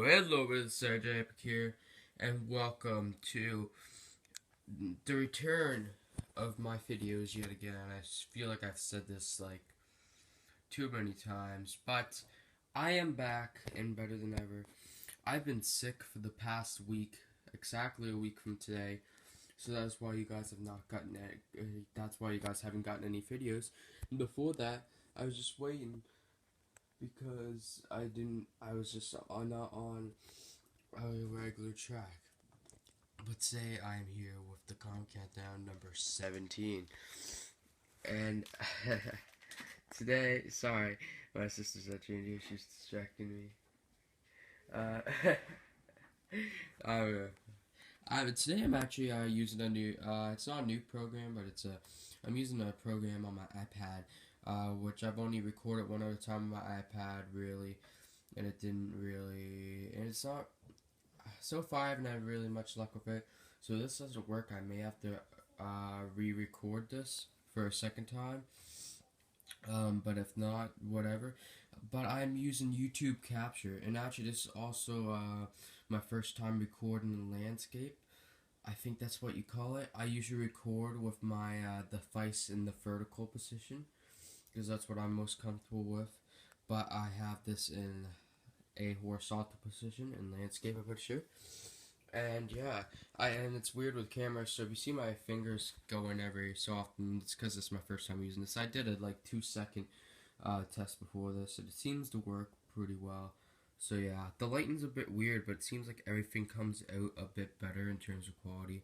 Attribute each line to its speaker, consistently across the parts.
Speaker 1: Hello, it's Sergey Epic here, and welcome to the return of my videos yet again. I feel like I've said this like too many times, but I am back and better than ever. I've been sick for the past week, exactly a week from today, so that's why you guys have not gotten it. That's why you guys haven't gotten any videos. And before that, I was just waiting because I was just not on a regular track. But today I am here with the Comic Countdown number 17. And today, sorry, my sister's actually in here, she's distracting me. Uh, today I'm actually using a new, it's not a new program, but I'm using a program on my iPad, which I've only recorded one other time on my iPad, really, and it didn't really, and it's not, so far I haven't had really much luck with it. So this doesn't work. I may have to re-record this for a second time. But if not, whatever. But I'm using YouTube Capture, and actually this is also my first time recording in landscape. I think that's what you call it. I usually record with my device in the vertical position because that's what I'm most comfortable with. But I have this in a horizontal position in landscape, I'm pretty sure. And yeah, and it's weird with cameras. So if you see my fingers going every so often, it's because it's my first time using this. I did a like 2 second test before this, and it seems to work pretty well. So yeah, the lighting's a bit weird, but it seems like everything comes out a bit better in terms of quality,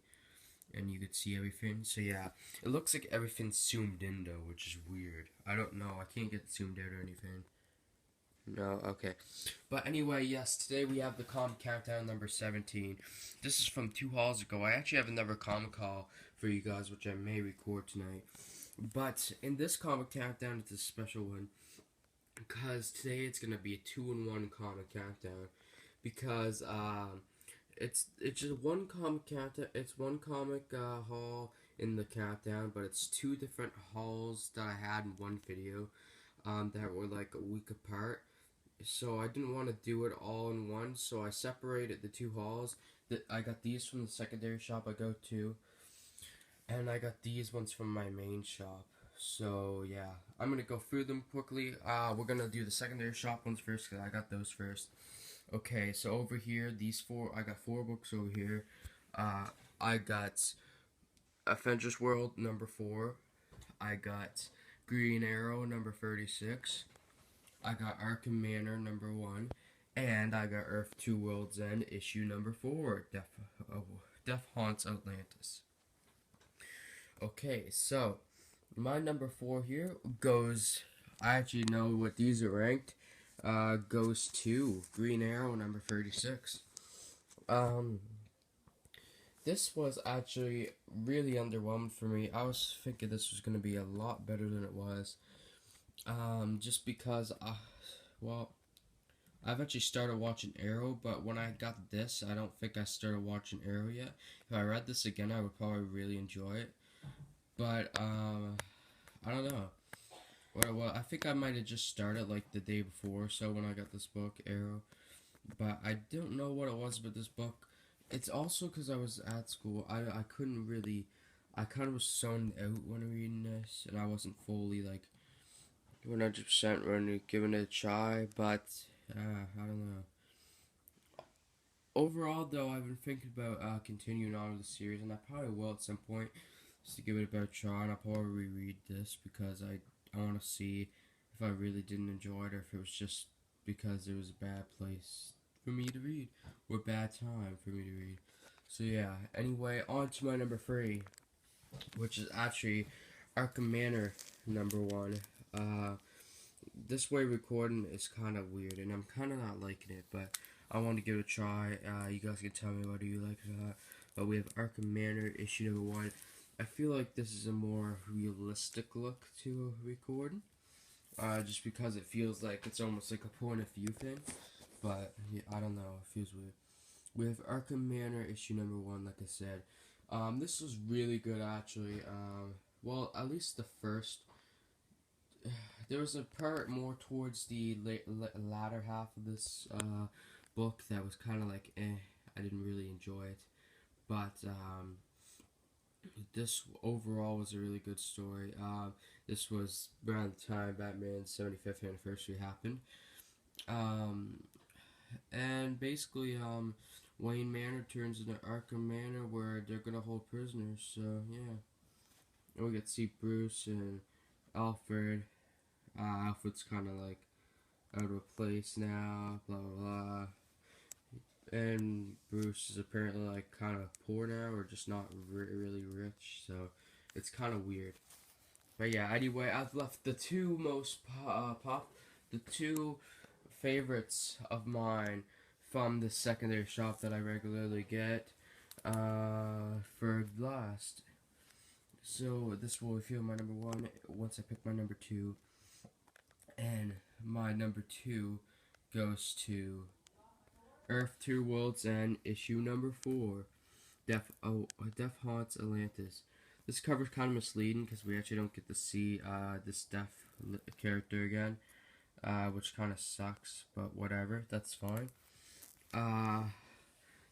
Speaker 1: and you could see everything. So yeah, it looks like everything's zoomed in though, which is weird. I don't know. I can't get zoomed out or anything. No, okay. But anyway, yes, today we have the comic countdown number 17. This is from 2 hauls ago. I actually have another comic haul for you guys, which I may record tonight. But in this comic countdown, it's a special one. Because today it's going to be a 2-in-1 comic countdown. Because it's just one comic countdown. It's one comic haul in the countdown, but it's two different hauls that I had in one video that were like a week apart. So I didn't want to do it all in one, so I separated the 2 hauls. I got these from the secondary shop I go to, and I got these ones from my main shop. So yeah, I'm gonna go through them quickly. We're gonna do the secondary shop ones first because I got those first. Okay, so over here, I got 4 books over here. I got Avengers World number 4. I got Green Arrow number 36. I got Arkham Manor number 1, and I got Earth 2 World's End issue number 4, Death Haunts Atlantis. Okay, so my number 4 here goes, I actually know what these are ranked, goes to Green Arrow number 36. This was actually really underwhelmed for me. I was thinking this was going to be a lot better than it was. Just because, well, I've actually started watching Arrow, but when I got this, I don't think I started watching Arrow yet. If I read this again, I would probably really enjoy it. But, I don't know. Well, I think I might have just started like the day before, so when I got this book, Arrow. But I don't know what it was about this book. It's also because I was at school. I couldn't really, I kind of was zoned out when reading this, and I wasn't fully like 100% ready giving it a try, but I don't know. Overall, though, I've been thinking about continuing on with the series, and I probably will at some point, just to give it a better try, and I'll probably reread this because I want to see if I really didn't enjoy it or if it was just because it was a bad place for me to read, or a bad time for me to read. So yeah, anyway, on to my number 3, which is actually Arkham Manor number 1. This way recording is kind of weird, and I'm kind of not liking it, but I want to give it a try. You guys can tell me whether you like it or not. But we have Arkham Manor issue number 1. I feel like this is a more realistic look to a recording, just because it feels like it's almost like a point of view thing. But yeah, I don't know, it feels weird. We have Arkham Manor issue number 1, like I said. This was really good actually. Well, at least the first. There was a part more towards the latter half of this book that was kind of like I didn't really enjoy it, but this overall was a really good story. This was around the time Batman's 75th anniversary happened. Um, and basically, Wayne Manor turns into Arkham Manor where they're gonna hold prisoners. So yeah, and we get to see Bruce and Alfred. Alfred's kind of like out of place now. Blah blah blah. And Bruce is apparently like kind of poor now, or just not really rich. So it's kind of weird. But yeah, anyway, I've left the two most the two favorites of mine from the secondary shop that I regularly get for last. So this will reveal my number one once I pick my number two. And my number two goes to Earth Two Worlds End, issue number 4. Death Haunts Atlantis. This cover's kind of misleading because we actually don't get to see this Death character again, which kind of sucks, but whatever, that's fine.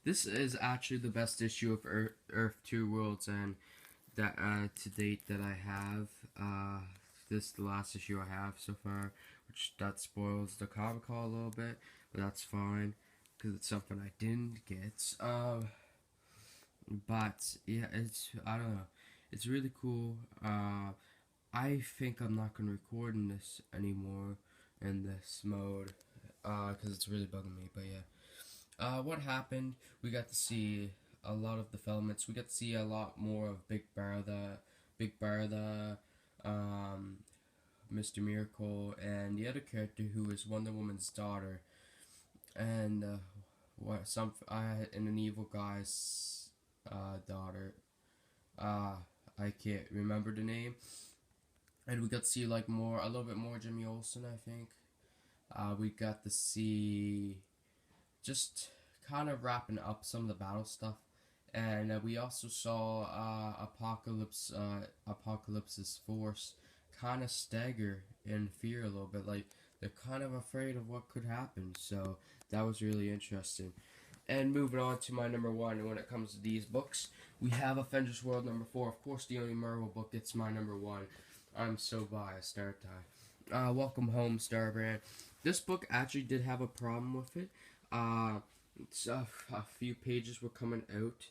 Speaker 1: This is actually the best issue of Earth Two Worlds End that to date that I have. This is the last issue I have so far, which that spoils the comic haul a little bit, but that's fine because it's something I didn't get. But yeah, I don't know, it's really cool. I think I'm not gonna record in this anymore in this mode because it's really bugging me. But yeah, what happened? We got to see a lot of developments. We got to see a lot more of Big Bertha, Mr. Miracle, and the other character who is Wonder Woman's daughter, and and an evil guy's daughter. I can't remember the name. And we got to see like a little bit more Jimmy Olsen, I think. We got to see just kind of wrapping up some of the battle stuff, and we also saw Apocalypse's force kind of stagger in fear a little bit, like they're kind of afraid of what could happen. So that was really interesting. And moving on to my number one, when it comes to these books, we have Avengers World number 4. Of course, the only Marvel book gets my number one. I'm so biased, aren't I? Welcome Home, Starbrand. This book actually did have a problem with it. It's a few pages were coming out,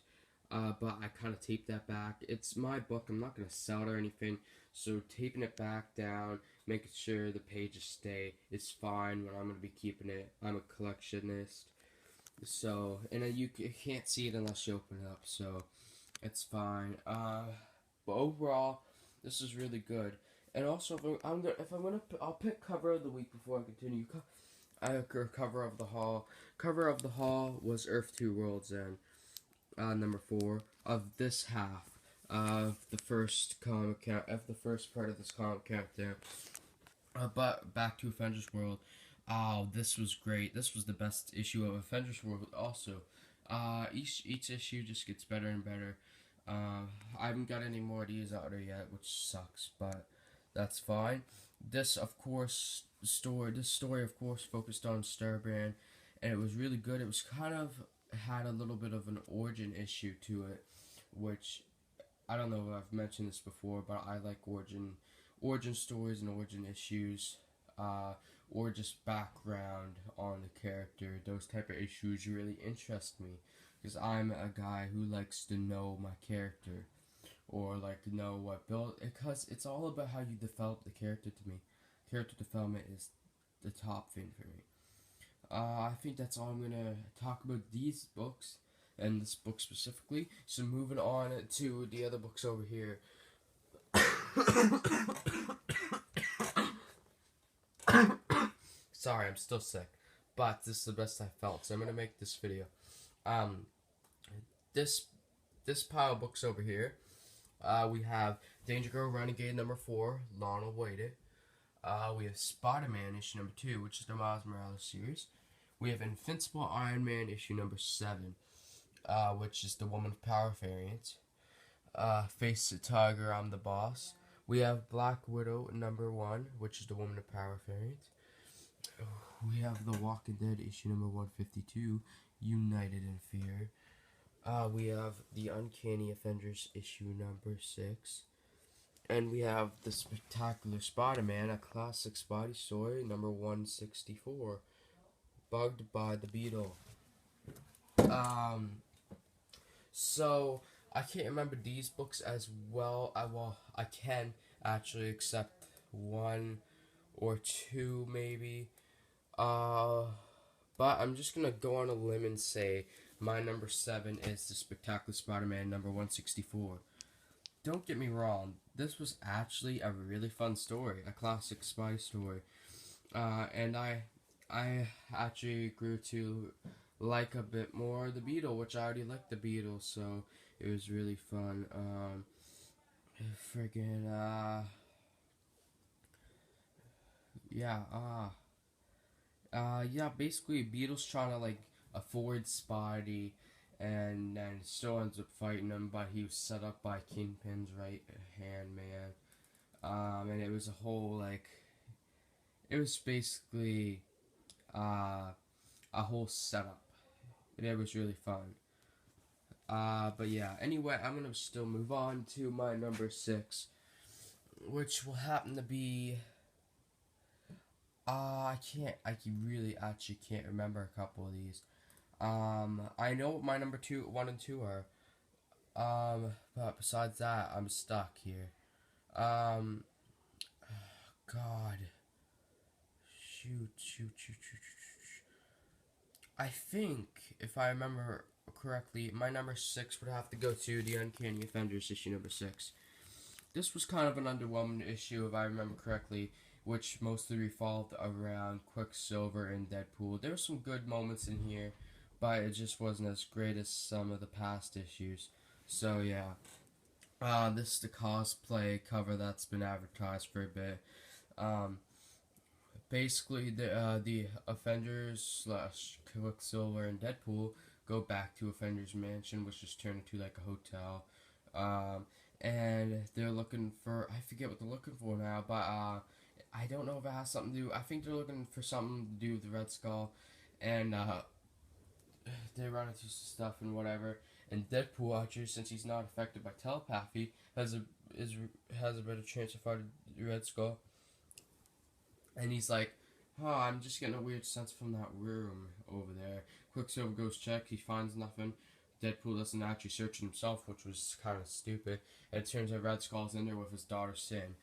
Speaker 1: but I kind of taped that back. It's my book. I'm not going to sell it or anything. So taping it back down, making sure the pages stay is fine when I'm going to be keeping it. I'm a collectionist. So, and you can't see it unless you open it up, so it's fine. But overall, this is really good. And also, I'll pick cover of the week before I continue. Cover of the haul. Cover of the haul was Earth Two Worlds End, number 4 of this half of the first comic count of the first part of this comic countdown. But back to Avengers World. Oh, this was great. This was the best issue of Avengers World. Also, each issue just gets better and better. I haven't got any more of these out there yet, which sucks, but that's fine. This story of course focused on Starbrand, and it was really good. It was kind of had a little bit of an origin issue to it, which I don't know if I've mentioned this before, but I like origin stories and origin issues, or just background on the character. Those type of issues really interest me because I'm a guy who likes to know my character, or like know what build, because it's all about how you develop the character. To me, character development is the top thing for me. I think that's all I'm gonna talk about these books and this book specifically. So moving on to the other books over here. Sorry, I'm still sick, but this is the best I felt, so I'm gonna make this video. This pile of books over here. We have Danger Girl Renegade number 4, long awaited. We have Spider-Man issue number 2, which is the Miles Morales series. We have Invincible Iron Man issue number 7, which is the Woman of Power variant. Face the Tiger, I'm the Boss. We have Black Widow number 1, which is the Woman of Power variant. we have The Walking Dead issue number 152, United in Fear. We have The Uncanny Avengers issue number 6. And we have The Spectacular Spider-Man, a classic Spidey story, number 164. Bugged by the Beetle. So I can't remember these books as well. I can actually accept one or two maybe. But I'm just gonna go on a limb and say my number 7 is The Spectacular Spider-Man number 164. Don't get me wrong, this was actually a really fun story, a classic spy story. And I actually grew to like a bit more the Beetle, which I already liked the Beetle, so it was really fun. Friggin' yeah, yeah, basically Beetle's trying to like afford Spidey, and then still ends up fighting him, but he was set up by Kingpin's right hand man. And it was a whole like, it was basically a whole setup, and it was really fun. But yeah, anyway, I'm gonna still move on to my number 6, which will happen to be. I really actually can't remember a couple of these. I know what my number 1 and 2 are. But besides that, I'm stuck here. Um, God. Shoot. I think, if I remember correctly, my number 6 would have to go to The Uncanny Avengers issue number 6. This was kind of an underwhelming issue, if I remember correctly, which mostly revolved around Quicksilver and Deadpool. There were some good moments in here, but it just wasn't as great as some of the past issues. So yeah, this is the cosplay cover that's been advertised for a bit. Basically, the Avengers slash Quicksilver and Deadpool go back to Avengers Mansion, which is turned into like a hotel. And they're looking for, I forget what they're looking for now, but I don't know if it has something to do. I think they're looking for something to do with the Red Skull, and they run into stuff and whatever. And Deadpool, actually, since he's not affected by telepathy, has a better chance to fight the Red Skull. And he's like, "Oh, I'm just getting a weird sense from that room over there." Quicksilver goes check, he finds nothing. Deadpool doesn't actually search it himself, which was kind of stupid. And it turns out Red Skull's in there with his daughter Sin.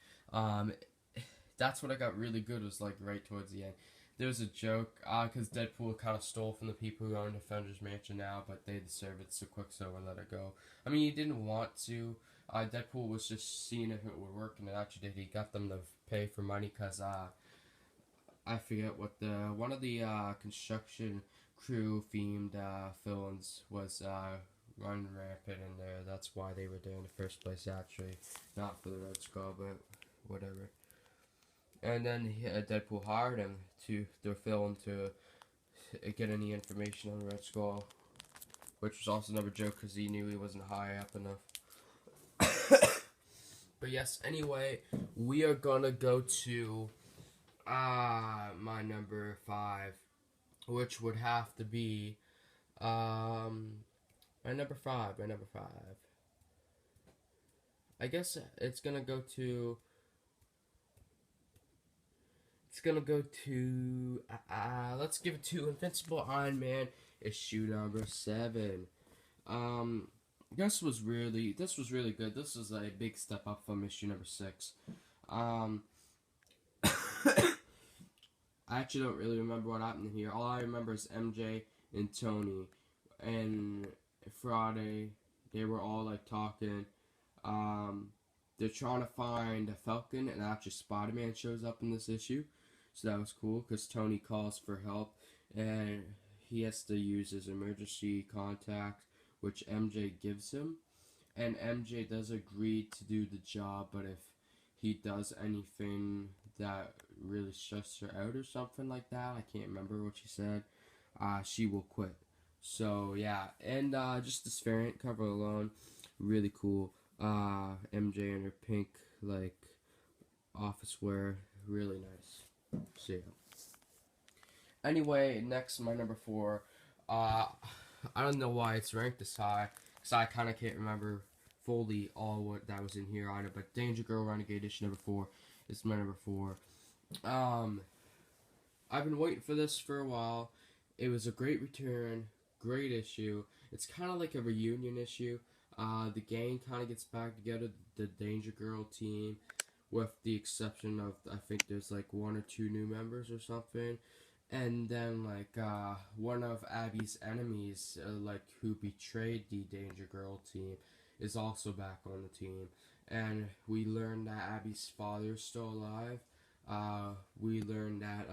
Speaker 1: That's what I got really good, was like right towards the end. There was a joke, because Deadpool kind of stole from the people who own Defender's Mansion now, but they deserve it, so Quicksilver let it go. I mean, he didn't want to. Deadpool was just seeing if it would work, and it actually did. He got them to pay for money, because I forget what one of the construction crew themed villains was running rampant in there. That's why they were there in the first place, actually. Not for the Red Skull, but whatever. And then Deadpool hired him to the film to get any information on the Red Skull, which was also another joke because he knew he wasn't high up enough. But yes, anyway, we are gonna go to my number 5, which would have to be my number 5. I guess it's gonna go to. Let's give it to Invincible Iron Man issue number 7. This was really good. This was a big step up from issue number 6. I actually don't really remember what happened here. All I remember is MJ and Tony and Friday. They were all like talking. They're trying to find a Falcon, and actually Spider-Man shows up in this issue. So that was cool because Tony calls for help, and he has to use his emergency contact, which MJ gives him. And MJ does agree to do the job, but if he does anything that really stresses her out or something like that, I can't remember what she said, she will quit. So yeah, and just this variant cover alone, really cool. MJ in her pink office wear, really nice. So yeah. Anyway, next, my number 4. Uh, I don't know why it's ranked this high, because I kind of can't remember fully all what that was in here either, but Danger Girl Renegade Edition number 4 is my number 4. Um, I've been waiting for this for a while. It was a great return, great issue. It's kind of like a reunion issue. The gang kind of gets back together, the Danger Girl team, with the exception of, I think there's like 1 or 2 new members or something. And then, like, one of Abby's enemies, like, who betrayed the Danger Girl team, is also back on the team. And we learned that Abby's father's still alive. We learned that,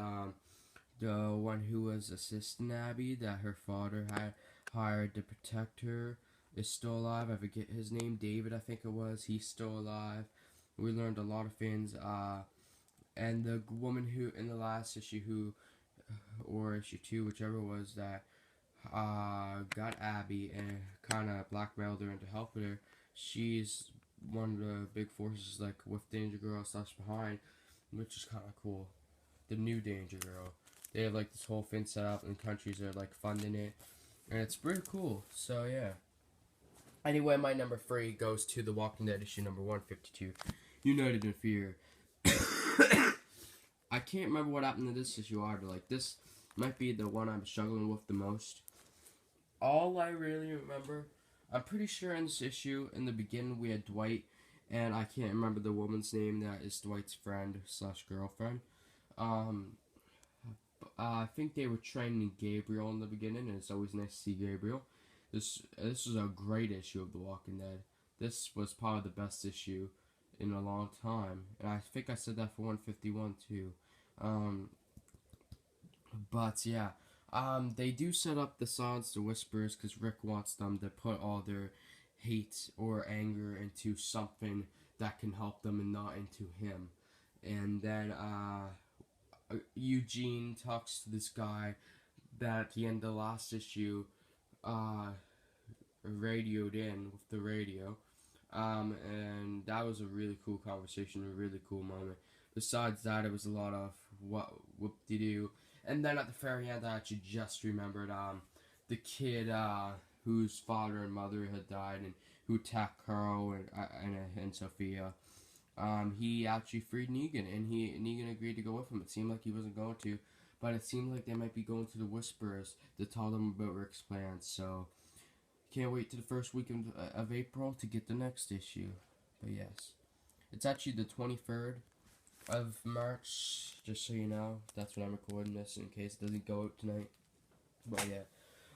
Speaker 1: the one who was assisting Abby, that her father had hired to protect her, is still alive. I forget his name, David, I think it was. He's still alive. We learned a lot of things. And the woman who, in the last issue, or issue 2, whichever was, that got Abby and kind of blackmailed her into helping her. She's one of the big forces, like, with Danger Girl slash behind, which is kind of cool. The new Danger Girl. They have, like, this whole thing set up, and countries are, like, funding it, and it's pretty cool. So yeah. Anyway, my number 3 goes to The Walking Dead issue number 152, United in Fear. I can't remember what happened to this issue either. Like, this might be the one I'm struggling with the most. All I really remember, I'm pretty sure in this issue, in the beginning, we had Dwight, and I can't remember the woman's name that is Dwight's friend slash girlfriend. I think they were training Gabriel in the beginning, and it's always nice to see Gabriel. This is a great issue of The Walking Dead. This was probably the best issue in a long time, and I think I said that for 151 too. But yeah, they do set up the Silence the Whispers because Rick wants them to put all their hate or anger into something that can help them and not into him. And then Eugene talks to this guy that at the end of the last issue radioed in with the radio. And that was a really cool conversation, a really cool moment. Besides that, it was a lot of whoop-de-doo. And then at the very end, I actually just remembered the kid whose father and mother had died and who attacked Carl and Sophia. He actually freed Negan, and Negan agreed to go with him. It seemed like he wasn't going to, but it seemed like they might be going to the Whisperers to tell them about Rick's plans. So can't wait to the first week of April to get the next issue. But yes, it's actually the 23rd of March, just so you know. That's when I'm recording this, in case it doesn't go out tonight. But yeah.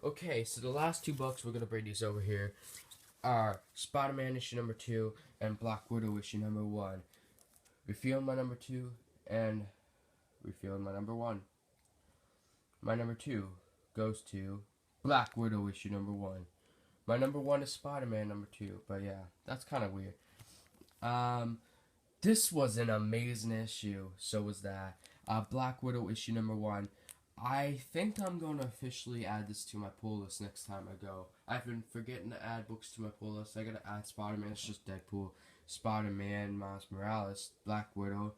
Speaker 1: Okay, so the last 2 books we're going to bring these over here are Spider-Man issue number 2 and Black Widow issue number 1. Revealing my number 2 and revealing my number 1. My number 2 goes to Black Widow issue number 1. My number 1 is Spider-Man number 2, but yeah, that's kind of weird. This was an amazing issue, so was that. Black Widow issue number 1. I think I'm going to officially add this to my pull list next time I go. I've been forgetting to add books to my pull list. I gotta add Spider-Man, it's just Deadpool, Spider-Man, Miles Morales, Black Widow,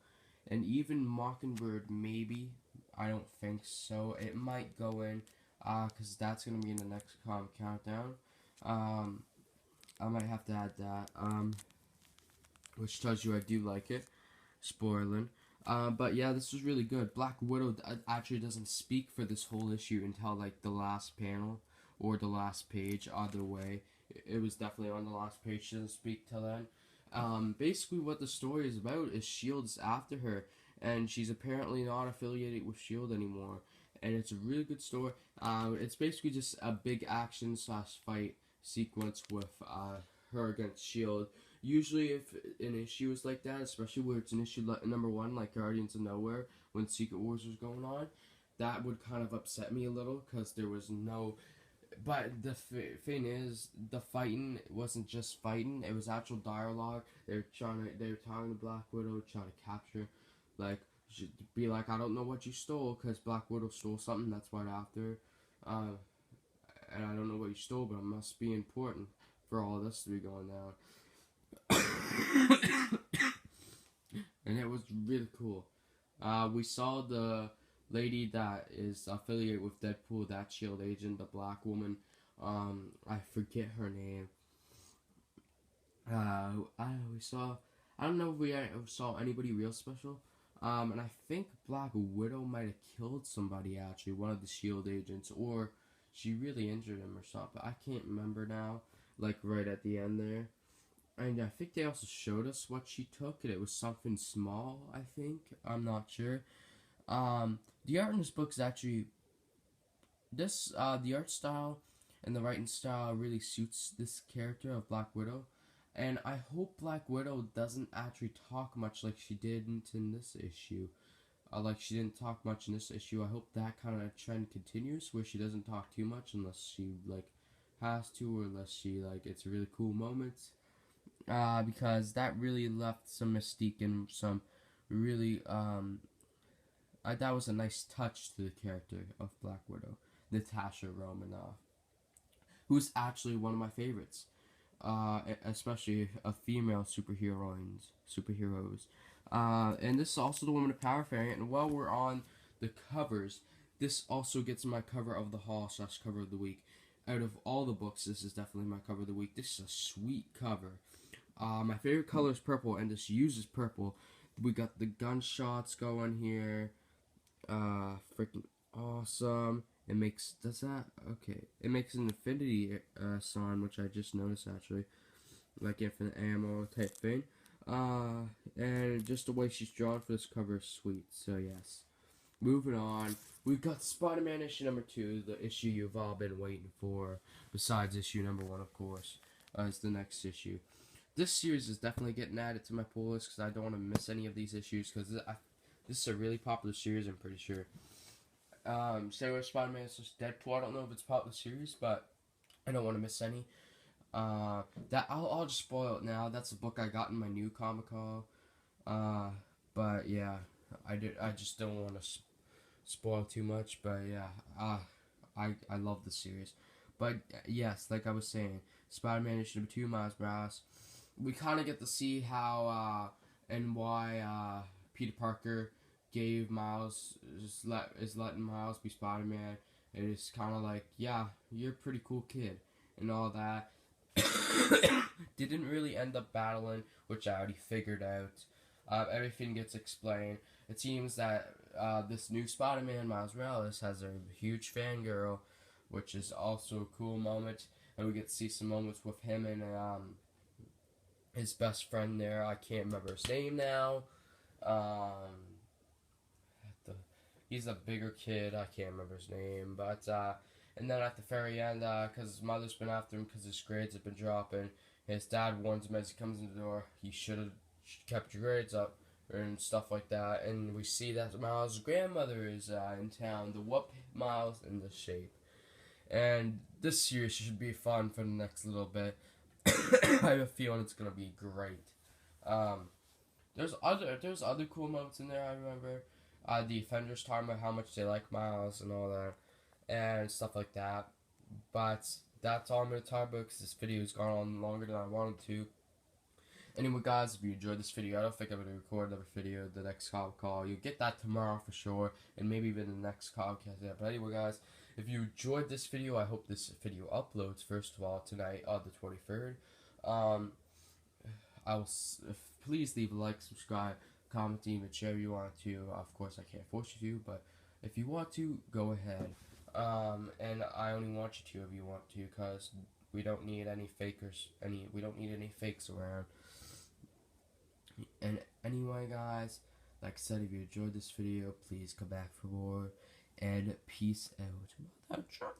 Speaker 1: and even Mockingbird, maybe. I don't think so. It might go in, because that's going to be in the next comic countdown. I might have to add that, which tells you I do like it. Spoiling. But yeah, this was really good. Black Widow actually doesn't speak for this whole issue until, like, the last panel or the last page. Either way, it was definitely on the last page. She doesn't speak till then. Basically what the story is about is S.H.I.E.L.D.'s after her, and she's apparently not affiliated with S.H.I.E.L.D. anymore. And it's a really good story. It's basically just a big action / fight sequence with her against S.H.I.E.L.D. Usually if an issue is like that, especially where it's an issue number 1, like Guardians of Nowhere, when Secret Wars was going on, that would kind of upset me a little, because there was no... But the thing is, the fighting wasn't just fighting, it was actual dialogue. They were talking to Black Widow, trying to capture, like, be like, I don't know what you stole, because Black Widow stole something, that's why after, and I don't know what you stole, but it must be important for all this to be going down. And it was really cool. We saw the lady that is affiliated with Deadpool, that Shield agent, the black woman. I forget her name. We saw. I don't know if we saw anybody real special. And I think Black Widow might have killed somebody actually, one of the Shield agents, or she really injured him or something. I can't remember now. Like right at the end there. And I think they also showed us what she took, and it was something small, I think. I'm not sure. The art in this book is actually the art style and the writing style really suits this character of Black Widow. And I hope Black Widow doesn't actually talk much like she didn't in this issue. Like she didn't talk much in this issue. I hope that kind of trend continues where she doesn't talk too much unless she like has to, or unless she like it's really cool moments. Because that really left some mystique and some really that was a nice touch to the character of Black Widow, Natasha Romanoff, who's actually one of my favorites, especially a female superheroes. And this is also the Woman of Power variant. And while we're on the covers, this also gets my cover of the haul / cover of the week. Out of all the books, this is definitely my cover of the week. This is a sweet cover. My favorite color is purple, and this uses purple. We got the gunshots going here. Freaking awesome. It makes, does that? Okay. It makes an infinity sign, which I just noticed actually. Like infinite ammo type thing. And just the way she's drawn for this cover is sweet. So yes. Moving on. We've got Spider-Man issue number 2, the issue you've all been waiting for. Besides issue number 1, of course. Is the next issue. This series is definitely getting added to my pull list because I don't want to miss any of these issues because this is a really popular series, I'm pretty sure. Same with Spider-Man / Deadpool. I don't know if it's a popular series, but I don't want to miss any. That I'll just spoil it now. That's a book I got in my new Comic Haul. But yeah, I just don't want to spoil too much. But yeah, I love the series. But yes, like I was saying, Spider-Man issue number 2, Miles Morales. We kind of get to see how and why Peter Parker gave Miles is letting Miles be Spider-Man. And it's kind of like, yeah, you're a pretty cool kid and all that. Didn't really end up battling, which I already figured out. Everything gets explained. It seems that this new Spider-Man, Miles Morales, has a huge fangirl, which is also a cool moment. And we get to see some moments with him and his best friend there. I can't remember his name now. He's a bigger kid. I can't remember his name. But, and then at the very end, because his mother's been after him because his grades have been dropping, his dad warns him as he comes in the door, you should have kept your grades up and stuff like that. And we see that Miles' grandmother is in town to whoop Miles in the shape. And this series should be fun for the next little bit. I have a feeling it's gonna be great. There's other cool moments in there. I remember the offenders talking about how much they like Miles and all that and stuff like that. But that's all I'm gonna talk about because this video has gone on longer than I wanted to. Anyway, guys, if you enjoyed this video, I don't think I'm gonna record another video the next Comic Call. You'll get that tomorrow for sure, and maybe even the next podcast. Yeah, but anyway, guys. If you enjoyed this video, I hope this video uploads, first of all, tonight on the 23rd. Please leave a like, subscribe, comment, even share if you want to. Of course, I can't force you to, but if you want to, go ahead. And I only want you to if you want to, because we don't need any fakers, we don't need any fakes around. And anyway, guys, like I said, if you enjoyed this video, please come back for more. And peace out, mother trucker.